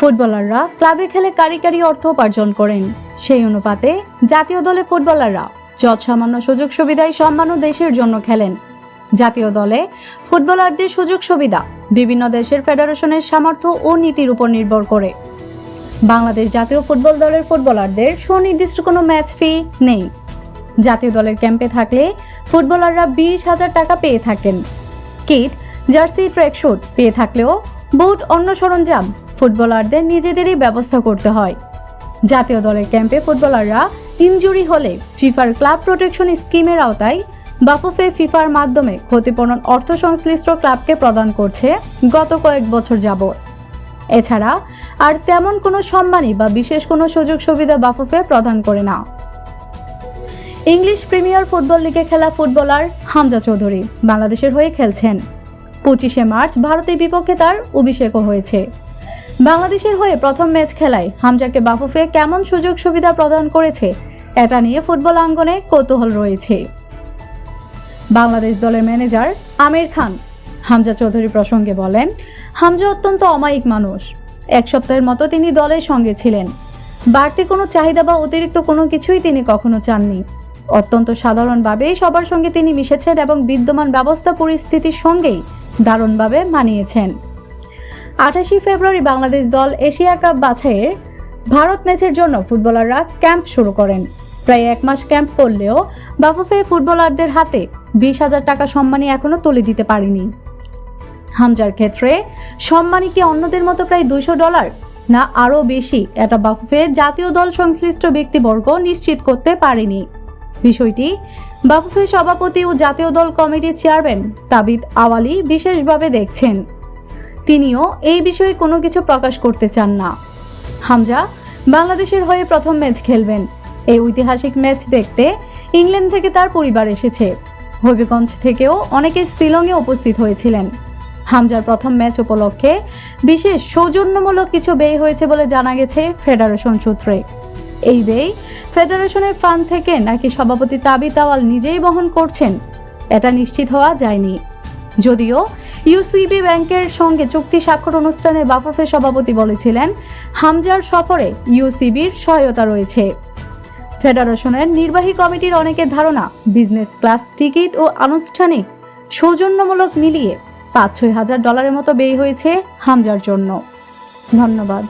ফুটবলাররা ক্লাবে খেলে কারি অর্থ উপার্জন করেন। সেই অনুপাতে জাতীয় দলে ফুটবলাররা যৎসামান্য সুযোগ সুবিধায় সম্মান ও দেশের জন্য খেলেন। জাতীয় দলে ফুটবলারদের সুযোগ সুবিধা বিভিন্ন দেশের ফেডারেশনের সামর্থ্য ও নীতির উপর নির্ভর করে। বাংলাদেশ জাতীয় ফুটবল দলের ফুটবলারদের সুনির্দিষ্ট কোনো ম্যাচ ফি নেই। জাতীয় দলের ক্যাম্পে থাকলে ফুটবলাররা 20,000 টাকা পেয়ে থাকেন। কিট, জার্সি, ট্র্যাকস্যুট পেয়ে থাকলেও বুট, অন্য সরঞ্জাম ফুটবলারদের নিজেদেরই ব্যবস্থা করতে হয়। জাতীয় দলের ক্যাম্পে ফুটবলাররা ইনজুরি হলে ফিফার ক্লাব প্রোটেকশন স্কিমের আওতায় বাফুফে ফিফার মাধ্যমে ক্ষতিপূরণ অর্থ সংশ্লিষ্ট ক্লাবকে প্রদান করছে গত কয়েক বছর যাবৎ। এছাড়া আর তেমন কোনো সম্মানী বা বিশেষ কোনো সুযোগ সুবিধা বাফুফে প্রদান করে না। ইংলিশ প্রিমিয়ার ফুটবল লিগে খেলা ফুটবলার হামজা চৌধুরী বাংলাদেশের হয়ে খেলছেন। 25শে মার্চ ভারতের বিপক্ষে তার অভিষেকও হয়েছে। বাংলাদেশের হয়ে প্রথম ম্যাচ খেলায় হামজাকে বাফুফে কেমন সুযোগ সুবিধা প্রদান করেছে এটা নিয়ে ফুটবল অঙ্গনে কৌতূহল রয়েছে। বাংলাদেশ দলের ম্যানেজার আমির খান হামজা চৌধুরী প্রসঙ্গে বলেন, হামজা অত্যন্ত অমায়িক মানুষ। এক সপ্তাহের মতো তিনি দলের সঙ্গে ছিলেন। বাড়তি কোনো চাহিদা বা অতিরিক্ত কোনো কিছুই তিনি কখনো চাননি। অত্যন্ত সাধারণভাবে সবার সঙ্গে তিনি মিশেছেন এবং বিদ্যমান ব্যবস্থা পরিস্থিতির সঙ্গেই দারুণভাবে মানিয়েছেন। 28 ফেব্রুয়ারি বাংলাদেশ দল এশিয়া কাপ বাছাইয়ের ভারত ম্যাচের জন্য ফুটবলাররা ক্যাম্প শুরু করেন। প্রায় 1 মাস ক্যাম্প করলেও বাফুফে ফুটবলারদের হাতে 20,000 টাকা সম্মানী এখনো তুলে দিতে পারেনি। হামজার ক্ষেত্রে সম্মানী কি অন্যদের মতো প্রায় $200 না আরও বেশি, এটা বাফুফে জাতীয় দল সংশ্লিষ্ট ব্যক্তিবর্গ নিশ্চিত করতে পারেনি। বিষয়টি বাফুফে সভাপতি ও জাতীয় দল কমিটির চেয়ারম্যান তাবিদ আওয়ালি বিশেষভাবে দেখছেন। তিনিও এই বিষয়ে কোনো কিছু প্রকাশ করতে চান না। হামজা বাংলাদেশের হয়ে প্রথম ম্যাচ খেলবেন। এই ঐতিহাসিক ম্যাচ দেখতে ইংল্যান্ড থেকে তার পরিবার এসেছে। হবিগঞ্জ থেকেও অনেকে শিলংয়ে উপস্থিত হয়েছিলেন। হামজার প্রথম ম্যাচ উপলক্ষে বিশেষ সৌজন্যমূলক কিছু ব্যয় হয়েছে বলে জানা গেছে ফেডারেশন সূত্রে। এই ব্যয় ফেডারেশনের ফান্ড থেকে নাকি সভাপতি তাবিদ আওয়াল নিজেই বহন করছেন এটা নিশ্চিত হওয়া যায়নি। যদিও ইউসিবি ব্যাংকের সঙ্গে চুক্তি স্বাক্ষর অনুষ্ঠানে বাফুফে সভাপতি বলেছিলেন, হামজার সফরে ইউসিবির সহায়তা রয়েছে। ফেডারেশনের নির্বাহী কমিটির অনেকের ধারণা বিজনেস ক্লাস টিকিট ও আনুষ্ঠানিক সৌজন্যমূলক মিলিয়ে $5-6 হাজার মতো ব্যয় হয়েছে হামজার জন্য। ধন্যবাদ।